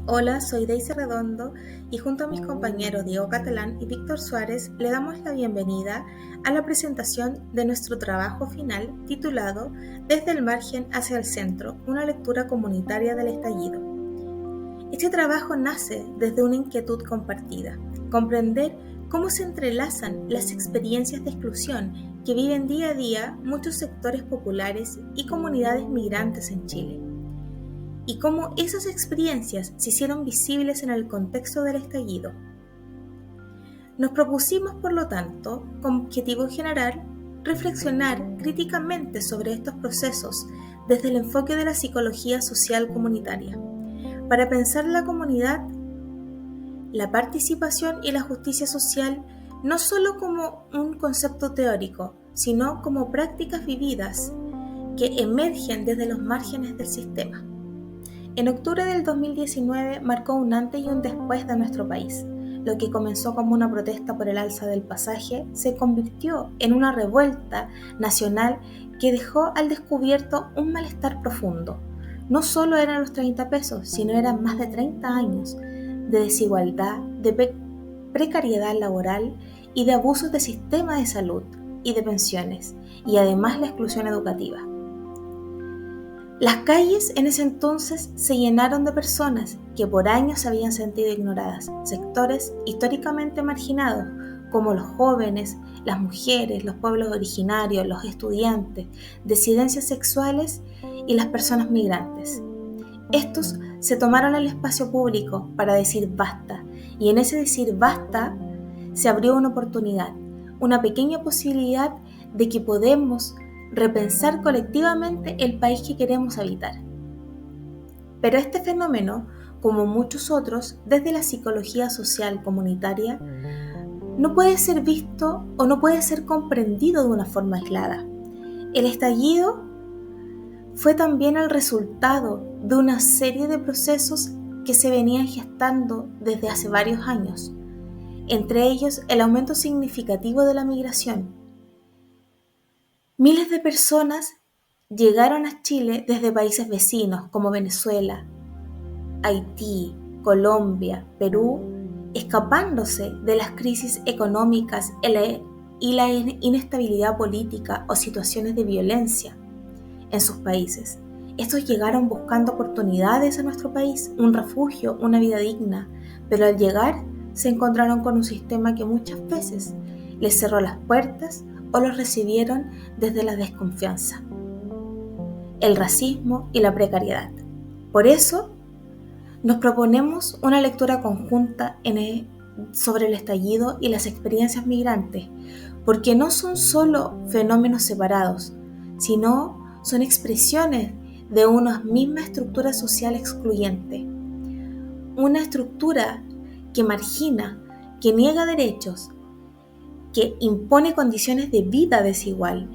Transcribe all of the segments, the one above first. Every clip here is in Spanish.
Hola, soy Daisy Redondo y junto a mis compañeros Diego Catalán y Víctor Suárez le damos la bienvenida a la presentación de nuestro trabajo final titulado Desde el margen hacia el centro, una lectura comunitaria del estallido. Este trabajo nace desde una inquietud compartida, comprender cómo se entrelazan las experiencias de exclusión que viven día a día muchos sectores populares y comunidades migrantes en Chile y cómo esas experiencias se hicieron visibles en el contexto del estallido. Nos propusimos, por lo tanto, como objetivo general, reflexionar críticamente sobre estos procesos desde el enfoque de la psicología social comunitaria, para pensar la comunidad, la participación y la justicia social no solo como un concepto teórico, sino como prácticas vividas que emergen desde los márgenes del sistema. En octubre del 2019 marcó un antes y un después de nuestro país. Lo que comenzó como una protesta por el alza del pasaje se convirtió en una revuelta nacional que dejó al descubierto un malestar profundo. No solo eran los 30 pesos, sino eran más de 30 años de desigualdad, de precariedad laboral y de abusos de sistema de salud y de pensiones, y además la exclusión educativa. Las calles en ese entonces se llenaron de personas que por años se habían sentido ignoradas, sectores históricamente marginados como los jóvenes, las mujeres, los pueblos originarios, los estudiantes, disidencias sexuales y las personas migrantes. Estos se tomaron el espacio público para decir basta, y en ese decir basta se abrió una oportunidad, una pequeña posibilidad de que podemos repensar colectivamente el país que queremos habitar. Pero este fenómeno, como muchos otros, desde la psicología social comunitaria, no puede ser visto o no puede ser comprendido de una forma aislada. El estallido fue también el resultado de una serie de procesos que se venían gestando desde hace varios años, entre ellos el aumento significativo de la migración. Miles de personas llegaron a Chile desde países vecinos como Venezuela, Haití, Colombia, Perú, escapándose de las crisis económicas y la inestabilidad política o situaciones de violencia en sus países. Estos llegaron buscando oportunidades a nuestro país, un refugio, una vida digna, pero al llegar se encontraron con un sistema que muchas veces les cerró las puertas o los recibieron desde la desconfianza, el racismo y la precariedad. Por eso, nos proponemos una lectura conjunta sobre el estallido y las experiencias migrantes, porque no son solo fenómenos separados, sino son expresiones de una misma estructura social excluyente, una estructura que margina, que niega derechos, que impone condiciones de vida desigual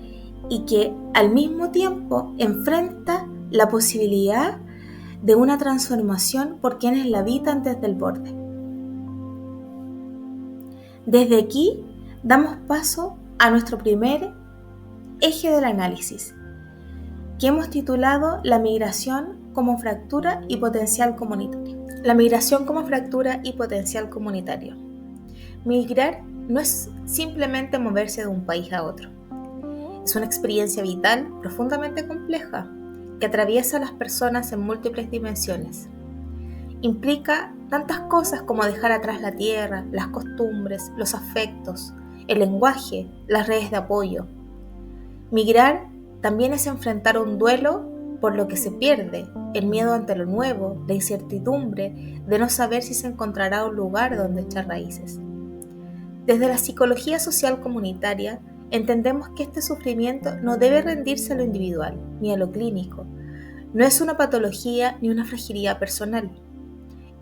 y que al mismo tiempo enfrenta la posibilidad de una transformación por quienes la habitan desde el borde. Desde aquí damos paso a nuestro primer eje del análisis, que hemos titulado La migración como fractura y potencial comunitario. La migración como fractura y potencial comunitario. Migrar no es simplemente moverse de un país a otro. Es una experiencia vital profundamente compleja que atraviesa a las personas en múltiples dimensiones. Implica tantas cosas como dejar atrás la tierra, las costumbres, los afectos, el lenguaje, las redes de apoyo. Migrar también es enfrentar un duelo por lo que se pierde, el miedo ante lo nuevo, la incertidumbre de no saber si se encontrará un lugar donde echar raíces. Desde la psicología social comunitaria, entendemos que este sufrimiento no debe rendirse a lo individual ni a lo clínico. No es una patología ni una fragilidad personal.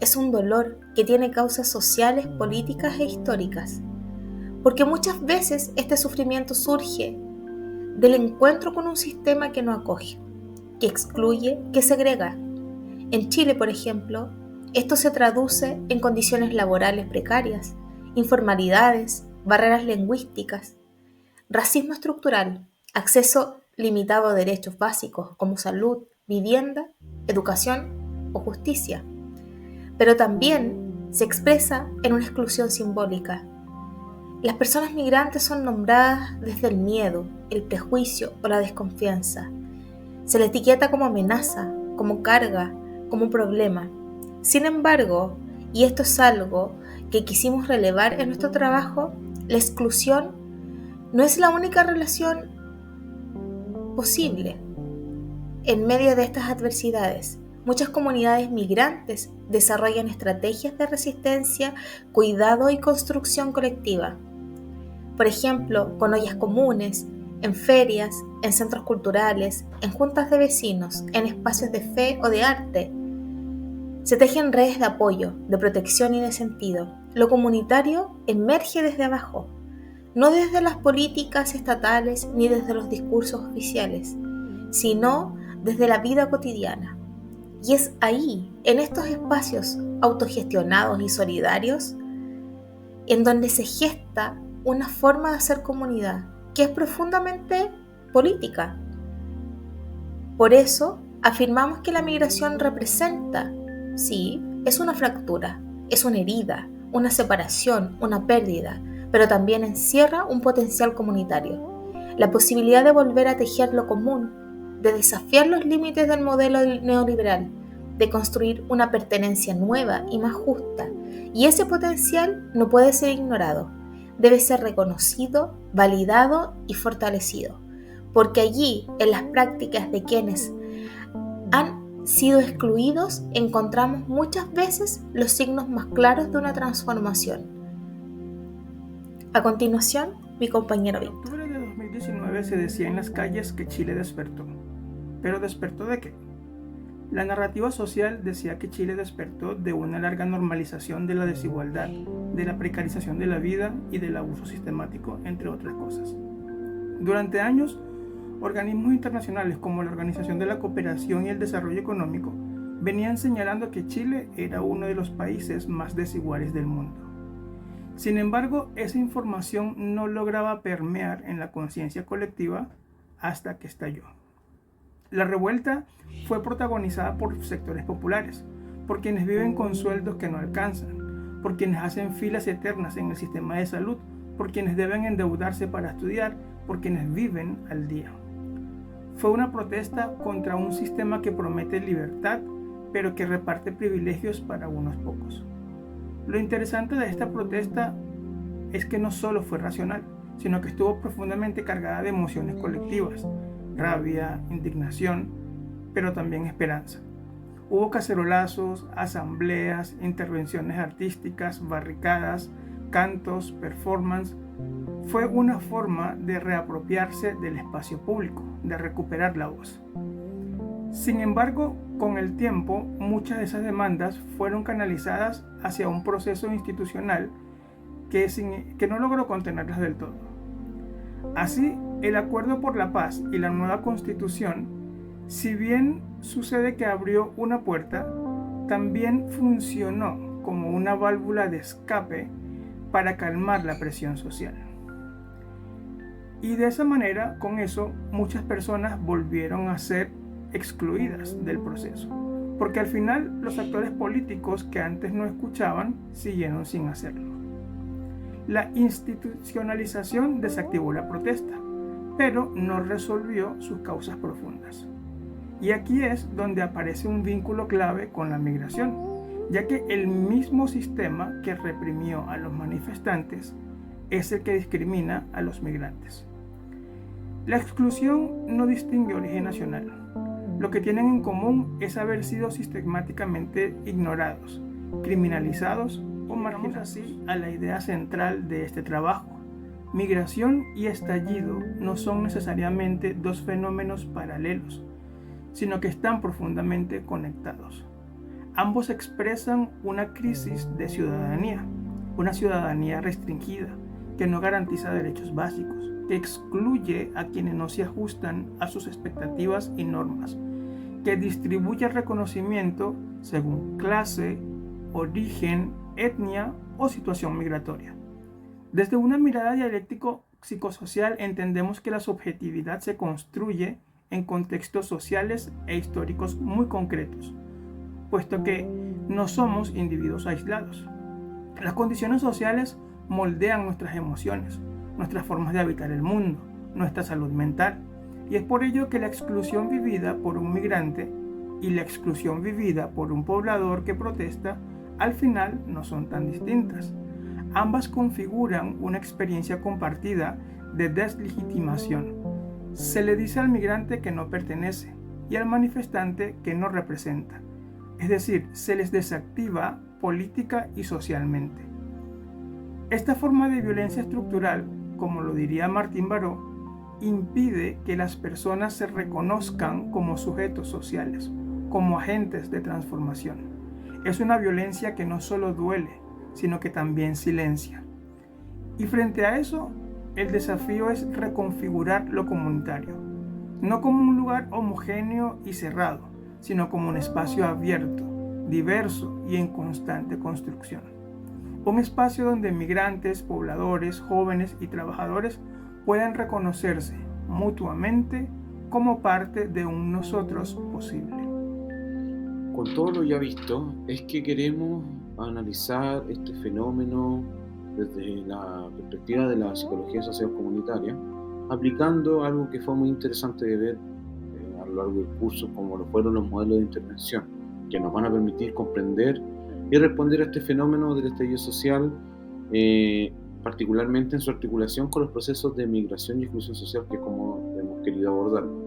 Es un dolor que tiene causas sociales, políticas e históricas. Porque muchas veces este sufrimiento surge del encuentro con un sistema que no acoge, que excluye, que segrega. En Chile, por ejemplo, esto se traduce en condiciones laborales precarias, informalidades, barreras lingüísticas, racismo estructural, acceso limitado a derechos básicos como salud, vivienda, educación o justicia. pero también se expresa en una exclusión simbólica. Las personas migrantes son nombradas desde el miedo, el prejuicio o la desconfianza. Se les etiqueta como amenaza, como carga, como un problema. Sin embargo, y esto es algo que quisimos relevar en nuestro trabajo, la exclusión no es la única relación posible. En medio de estas adversidades, muchas comunidades migrantes desarrollan estrategias de resistencia, cuidado y construcción colectiva. Por ejemplo, con ollas comunes, en ferias, en centros culturales, en juntas de vecinos, en espacios de fe o de arte. Se tejen redes de apoyo, de protección y de sentido. Lo comunitario emerge desde abajo, no desde las políticas estatales ni desde los discursos oficiales, sino desde la vida cotidiana. Y es ahí, en estos espacios autogestionados y solidarios, en donde se gesta una forma de hacer comunidad que es profundamente política. Por eso, afirmamos que la migración representa, sí, es una fractura, es una herida, una separación, una pérdida, pero también encierra un potencial comunitario, la posibilidad de volver a tejer lo común, de desafiar los límites del modelo neoliberal, de construir una pertenencia nueva y más justa, y ese potencial no puede ser ignorado, debe ser reconocido, validado y fortalecido, porque allí, en las prácticas de quienes han sido excluidos, encontramos muchas veces los signos más claros de una transformación. A continuación, mi compañero Víctor. En octubre de 2019 se decía en las calles que Chile despertó. ¿Pero despertó de qué? La narrativa social decía que Chile despertó de una larga normalización de la desigualdad, de la precarización de la vida y del abuso sistemático, entre otras cosas. Durante años, organismos internacionales como la Organización de la Cooperación y el Desarrollo Económico venían señalando que Chile era uno de los países más desiguales del mundo. Sin embargo, esa información no lograba permear en la conciencia colectiva hasta que estalló. La revuelta fue protagonizada por sectores populares, por quienes viven con sueldos que no alcanzan, por quienes hacen filas eternas en el sistema de salud, por quienes deben endeudarse para estudiar, por quienes viven al día. Fue una protesta contra un sistema que promete libertad, pero que reparte privilegios para unos pocos. Lo interesante de esta protesta es que no solo fue racional, sino que estuvo profundamente cargada de emociones colectivas, rabia, indignación, pero también esperanza. Hubo cacerolazos, asambleas, intervenciones artísticas, barricadas, cantos, performance. Fue una forma de reapropiarse del espacio público, de recuperar la voz. Sin embargo, con el tiempo, muchas de esas demandas fueron canalizadas hacia un proceso institucional que no logró contenerlas del todo. Así, el Acuerdo por la Paz y la nueva Constitución, si bien sucede que abrió una puerta, también funcionó como una válvula de escape para calmar la presión social. Y de esa manera, con eso, muchas personas volvieron a ser excluidas del proceso, porque al final los actores políticos que antes no escuchaban siguieron sin hacerlo. La institucionalización desactivó la protesta, pero no resolvió sus causas profundas. Y aquí es donde aparece un vínculo clave con la migración, ya que el mismo sistema que reprimió a los manifestantes es el que discrimina a los migrantes. La exclusión no distingue origen nacional. Lo que tienen en común es haber sido sistemáticamente ignorados, criminalizados o marginados. Así a la idea central de este trabajo. Migración y estallido no son necesariamente dos fenómenos paralelos, sino que están profundamente conectados. Ambos expresan una crisis de ciudadanía, una ciudadanía restringida, que no garantiza derechos básicos, que excluye a quienes no se ajustan a sus expectativas y normas, que distribuye el reconocimiento según clase, origen, etnia o situación migratoria. Desde una mirada dialéctico-psicosocial entendemos que la subjetividad se construye en contextos sociales e históricos muy concretos, puesto que No somos individuos aislados. Las condiciones sociales moldean nuestras emociones, nuestras formas de habitar el mundo, nuestra salud mental, y es por ello que la exclusión vivida por un migrante y la exclusión vivida por un poblador que protesta al final no son tan distintas. Ambas configuran una experiencia compartida de deslegitimación. Se le dice al migrante que no pertenece y al manifestante que no representa. Es decir, se les desactiva política y socialmente. Esta forma de violencia estructural, como lo diría Martín Baró, impide que las personas se reconozcan como sujetos sociales, como agentes de transformación. Es una violencia que no solo duele, sino que también silencia. Y frente a eso, el desafío es reconfigurar lo comunitario, no como un lugar homogéneo y cerrado, sino como un espacio abierto, diverso y en constante construcción. Un espacio donde migrantes, pobladores, jóvenes y trabajadores puedan reconocerse mutuamente como parte de un nosotros posible. Con todo lo ya visto, es que queremos analizar este fenómeno desde la perspectiva de la psicología social comunitaria, aplicando algo que fue muy interesante de ver a lo largo del curso, como lo fueron los modelos de intervención, que nos van a permitir comprender y responder a este fenómeno del estallido social, particularmente en su articulación con los procesos de migración y exclusión social, que es como hemos querido abordarlo.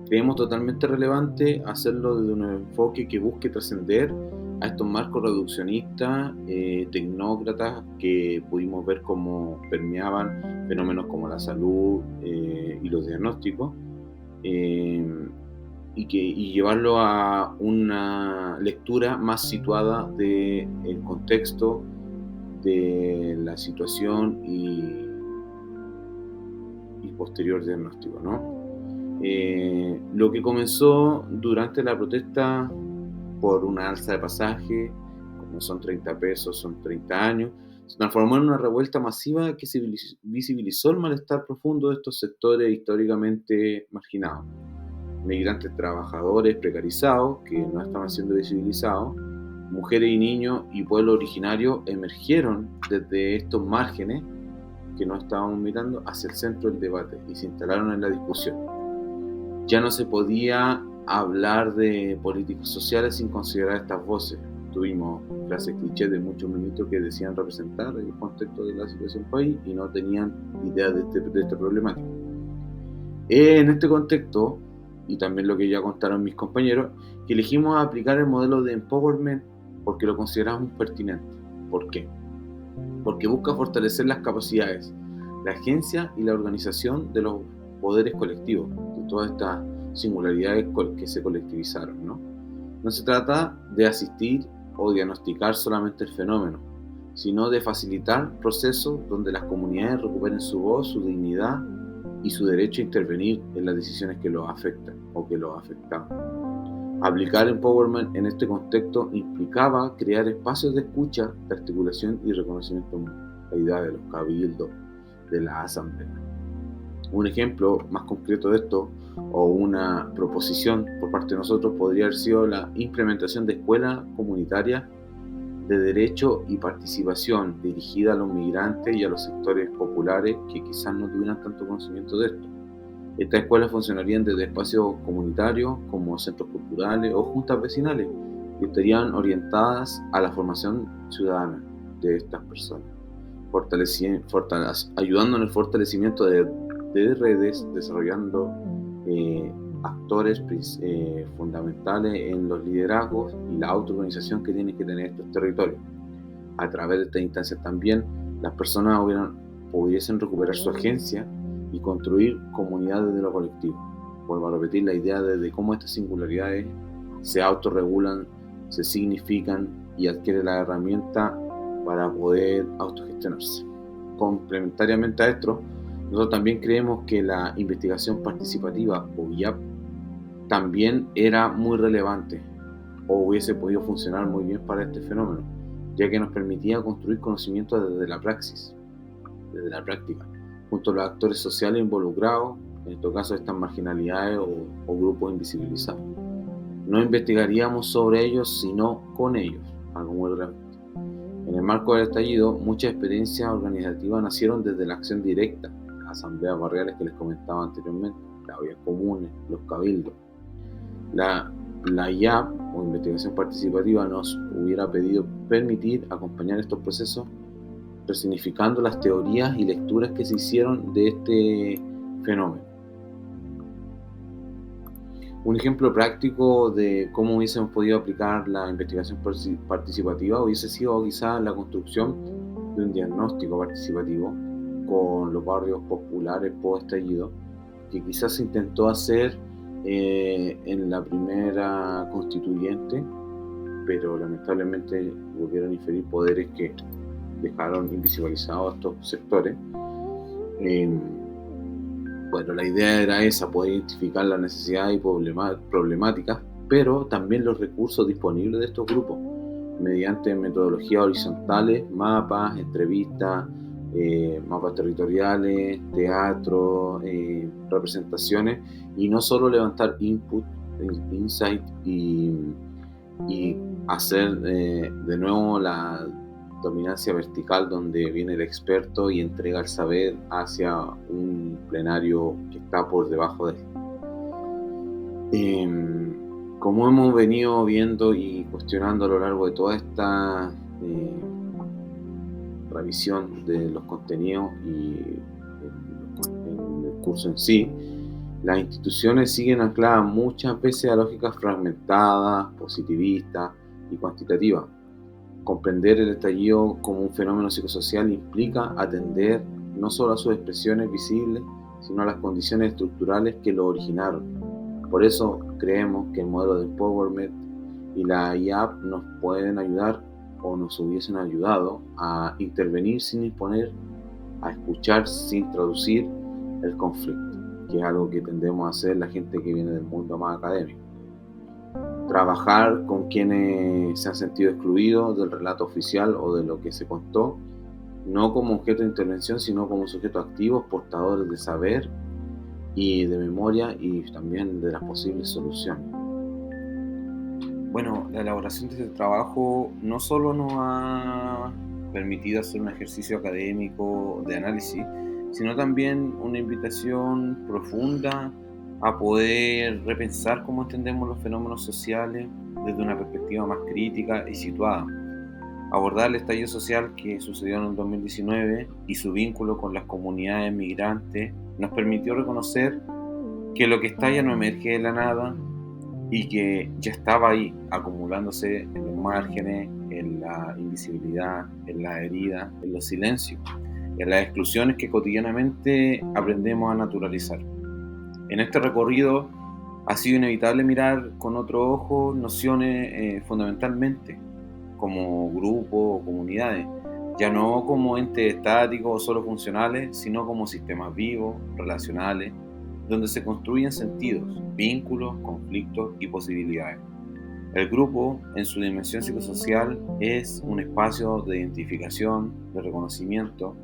Creemos totalmente relevante hacerlo desde un enfoque que busque trascender a estos marcos reduccionistas, tecnócratas, que pudimos ver cómo permeaban fenómenos como la salud y los diagnósticos, y llevarlo a una lectura más situada del contexto de la situación y posterior diagnóstico, ¿no? Lo que comenzó durante la protesta por una alza de pasaje, como son 30 pesos, son 30 años, se transformó en una revuelta masiva que se visibilizó el malestar profundo de estos sectores históricamente marginados. Migrantes trabajadores precarizados que no estaban siendo visibilizados, mujeres y niños y pueblos originarios emergieron desde estos márgenes que no estábamos mirando hacia el centro del debate y se instalaron en la discusión. Ya no se podía hablar de políticas sociales sin considerar estas voces. Tuvimos frases clichés de muchos ministros que decían representar el contexto de la situación del país y no tenían idea de esta problemática. En este contexto, y también lo que ya contaron mis compañeros, que elegimos aplicar el modelo de empowerment porque lo consideramos pertinente. ¿Por qué? Porque busca fortalecer las capacidades, la agencia y la organización de los poderes colectivos, de todas estas singularidades que se colectivizaron, ¿no? No se trata de asistir o diagnosticar solamente el fenómeno, sino de facilitar procesos donde las comunidades recuperen su voz, su dignidad y su derecho a intervenir en las decisiones que los afectan o que los afectaban. Aplicar empowerment en este contexto implicaba crear espacios de escucha, de articulación y reconocimiento de la idea de los cabildos, de la asamblea. Un ejemplo más concreto de esto, o una proposición por parte de nosotros, podría haber sido la implementación de escuelas comunitarias de derecho y participación dirigida a los migrantes y a los sectores populares que quizás no tuvieran tanto conocimiento de esto. Estas escuelas funcionarían desde espacios comunitarios como centros culturales o juntas vecinales y estarían orientadas a la formación ciudadana de estas personas, ayudando en el fortalecimiento de redes, desarrollando actores fundamentales en los liderazgos y la autoorganización que tienen que tener estos territorios. A través de estas instancias también las personas pudiesen recuperar su agencia y construir comunidades de lo colectivo. Vuelvo a repetir la idea de cómo estas singularidades se autorregulan, se significan y adquieren la herramienta para poder autogestionarse. Complementariamente a esto, nosotros también creemos que la investigación participativa o IAP también era muy relevante o hubiese podido funcionar muy bien para este fenómeno, ya que nos permitía construir conocimiento desde la praxis, desde la práctica, junto a los actores sociales involucrados, en estos casos estas marginalidades o grupos invisibilizados. No investigaríamos sobre ellos, sino con ellos, algo muy relevante. En el marco del estallido, muchas experiencias organizativas nacieron desde la acción directa, las asambleas barriales que les comentaba anteriormente, las ollas comunes, los cabildos. La IAP, o investigación participativa, nos hubiera pedido permitir acompañar estos procesos, resignificando las teorías y lecturas que se hicieron de este fenómeno. Un ejemplo práctico de cómo hubiésemos podido aplicar la investigación participativa hubiese sido quizás la construcción de un diagnóstico participativo con los barrios populares post-estallido, que quizás se intentó hacer en la primera constituyente, pero lamentablemente volvieron a inferir poderes que dejaron invisibilizados a estos sectores. Bueno, la idea era esa, poder identificar las necesidades y problemáticas, pero también los recursos disponibles de estos grupos, mediante metodologías horizontales, mapas, entrevistas, mapas territoriales, teatro, representaciones, y no solo levantar input, insight y hacer de nuevo la dominancia vertical, donde viene el experto y entrega el saber hacia un plenario que está por debajo de él. Como hemos venido viendo y cuestionando a lo largo de toda esta revisión de los contenidos y el curso en sí, las instituciones siguen ancladas muchas veces a lógicas fragmentadas, positivistas y cuantitativas. Comprender el estallido como un fenómeno psicosocial implica atender no solo a sus expresiones visibles, sino a las condiciones estructurales que lo originaron. Por eso creemos que el modelo de empowerment y la IAP nos pueden ayudar, o nos hubiesen ayudado, a intervenir sin imponer, a escuchar sin traducir el conflicto, que es algo que tendemos a hacer la gente que viene del mundo más académico. Trabajar con quienes se han sentido excluidos del relato oficial o de lo que se contó, no como objeto de intervención, sino como sujetos activos, portadores de saber y de memoria, y también de las posibles soluciones. Bueno, la elaboración de este trabajo no solo nos ha permitido hacer un ejercicio académico de análisis, sino también una invitación profunda a poder repensar cómo entendemos los fenómenos sociales desde una perspectiva más crítica y situada. Abordar el estallido social que sucedió en el 2019 y su vínculo con las comunidades migrantes nos permitió reconocer que lo que estalla no emerge de la nada y que ya estaba ahí, acumulándose en los márgenes, en la invisibilidad, en la herida, en los silencios, en las exclusiones que cotidianamente aprendemos a naturalizar. En este recorrido ha sido inevitable mirar con otro ojo nociones fundamentalmente como grupos o comunidades, ya no como entes estáticos o solo funcionales, sino como sistemas vivos, relacionales, donde se construyen sentidos, vínculos, conflictos y posibilidades. El grupo, en su dimensión psicosocial, es un espacio de identificación, de reconocimiento,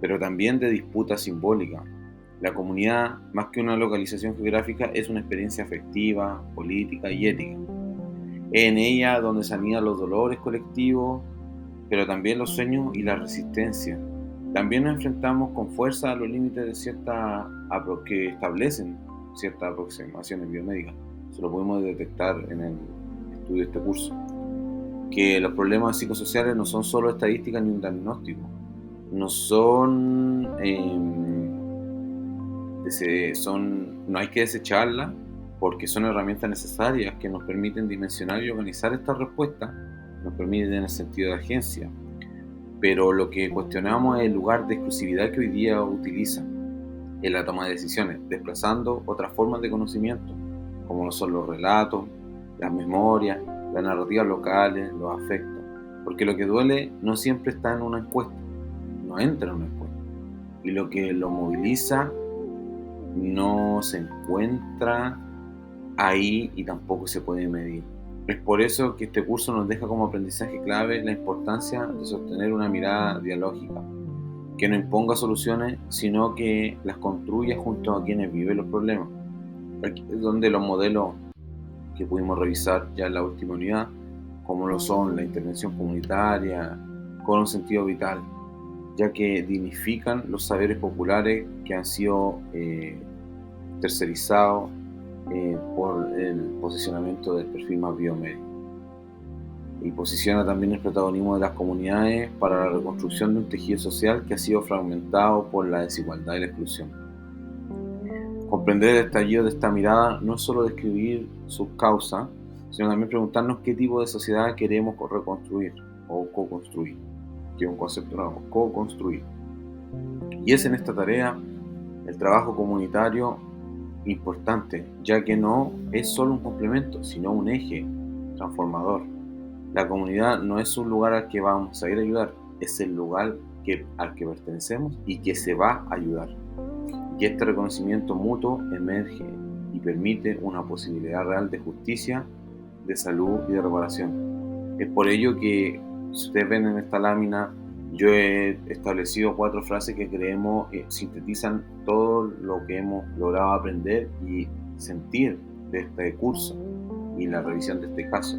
pero también de disputa simbólica. La comunidad, más que una localización geográfica, es una experiencia afectiva, política y ética. Es en ella donde se anidan los dolores colectivos, pero también los sueños y la resistencia. También nos enfrentamos con fuerza a los límites de que establecen ciertas aproximaciones biomédicas. Eso lo podemos detectar en el estudio de este curso. Que los problemas psicosociales no son solo estadísticas ni un diagnóstico. No hay que desecharlas, porque son herramientas necesarias que nos permiten dimensionar y organizar estas respuestas, nos permiten el sentido de agencia. Pero lo que cuestionamos es el lugar de exclusividad que hoy día utiliza en la toma de decisiones, desplazando otras formas de conocimiento, como lo son los relatos, las memorias, las narrativas locales, los afectos. Porque lo que duele no siempre está en una encuesta, no entra en una encuesta. Y lo que lo moviliza no se encuentra ahí y tampoco se puede medir. Es por eso que este curso nos deja como aprendizaje clave la importancia de sostener una mirada dialógica, que no imponga soluciones, sino que las construya junto a quienes viven los problemas. Aquí es donde los modelos que pudimos revisar ya en la última unidad, como lo son la intervención comunitaria, con un sentido vital, ya que dignifican los saberes populares que han sido tercerizados por el posicionamiento del perfil más biomédico. Y posiciona también el protagonismo de las comunidades para la reconstrucción de un tejido social que ha sido fragmentado por la desigualdad y la exclusión. Comprender el estallido de esta mirada no es solo describir sus causas, sino también preguntarnos qué tipo de sociedad queremos reconstruir o co-construir, que es un concepto nuevo, co-construir. Y es en esta tarea el trabajo comunitario importante, ya que no es solo un complemento, sino un eje transformador. La comunidad no es un lugar al que vamos a ir a ayudar, es el lugar al que pertenecemos y que se va a ayudar. Y este reconocimiento mutuo emerge y permite una posibilidad real de justicia, de salud y de reparación. Es por ello que, si ustedes ven en esta lámina, yo he establecido 4 frases que creemos sintetizan todo lo que hemos logrado aprender y sentir de este curso y la revisión de este caso,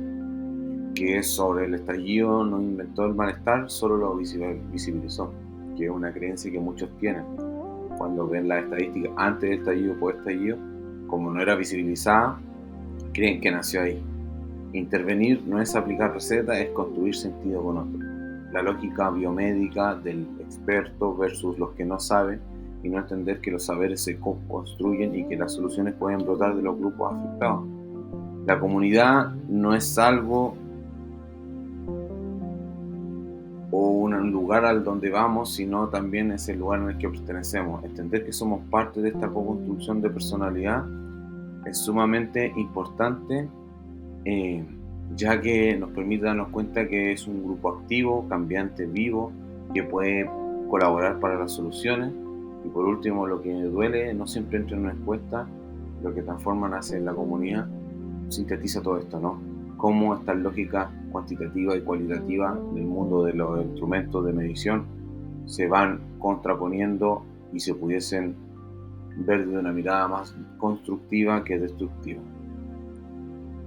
que es sobre el estallido no inventó el malestar, solo lo visibilizó, que es una creencia que muchos tienen. Cuando ven las estadísticas antes del estallido, post estallido, como no era visibilizada, creen que nació ahí. Intervenir no es aplicar recetas, es construir sentido con otros. La lógica biomédica del experto versus los que no saben, y no entender que los saberes se construyen y que las soluciones pueden brotar de los grupos afectados. La comunidad no es algo o un lugar al donde vamos, sino también es el lugar en el que pertenecemos. Entender que somos parte de esta co-construcción de personalidad es sumamente importante, ya que nos permite darnos cuenta que es un grupo activo, cambiante, vivo, que puede colaborar para las soluciones. Y por último, lo que duele no siempre entra en una encuesta, lo que transforma nace en la comunidad, sintetiza todo esto, ¿no? Cómo estas lógicas cuantitativas y cualitativas del mundo de los instrumentos de medición se van contraponiendo y se pudiesen ver de una mirada más constructiva que destructiva.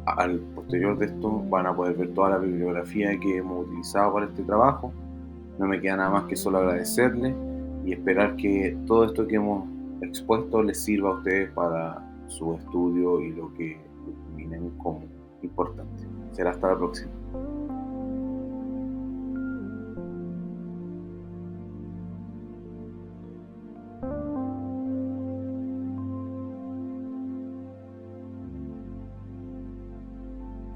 Al posterior de esto van a poder ver toda la bibliografía que hemos utilizado para este trabajo. No me queda nada más que solo agradecerles y esperar que todo esto que hemos expuesto les sirva a ustedes para su estudio y lo que determinen como importante. Será hasta la próxima.